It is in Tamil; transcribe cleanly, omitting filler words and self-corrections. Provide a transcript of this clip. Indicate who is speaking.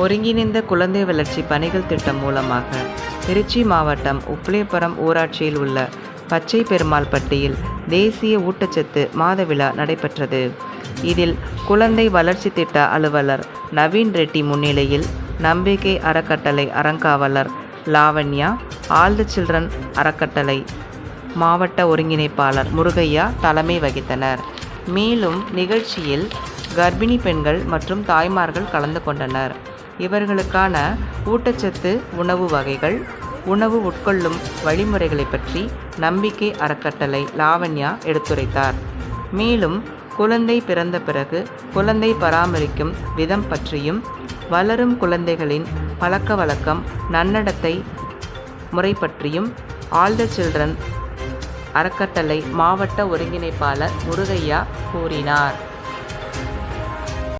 Speaker 1: ஒருங்கிணைந்த குழந்தை வளர்ச்சி பணிகள் திட்டம் மூலமாக திருச்சி மாவட்டம் உப்பிலியபுரம் ஊராட்சியில் உள்ள பச்சை பெருமாள்பட்டியில் தேசிய ஊட்டச்சத்து மாத விழா நடைபெற்றது. இதில் குழந்தை வளர்ச்சி திட்ட அலுவலர் நவீன் ரெட்டி முன்னிலையில் நம்பிக்கை அறக்கட்டளை அறங்காவலர் லாவண்யா, ஆல் தி சில்ட்ரன் அறக்கட்டளை மாவட்ட ஒருங்கிணைப்பாளர் முருகையா தலைமை வகித்தனர். மேலும் நிகழ்ச்சியில் கர்ப்பிணி பெண்கள் மற்றும் தாய்மார்கள் கலந்து கொண்டனர். இவர்களுக்கான ஊட்டச்சத்து உணவு வகைகள், உணவு உட்கொள்ளும் வழிமுறைகளை பற்றி நம்பிக்கை அறக்கட்டளை லாவண்யா எடுத்துரைத்தார். மேலும் குழந்தை பிறந்த பிறகு குழந்தை பராமரிக்கும் விதம் பற்றியும், வளரும் குழந்தைகளின் பழக்க வழக்கம், நன்னடத்தை முறை பற்றியும் ஆல் தி சில்ட்ரன் அறக்கட்டளை மாவட்ட ஒருங்கிணைப்பாளர் முருகையா கூறினார்.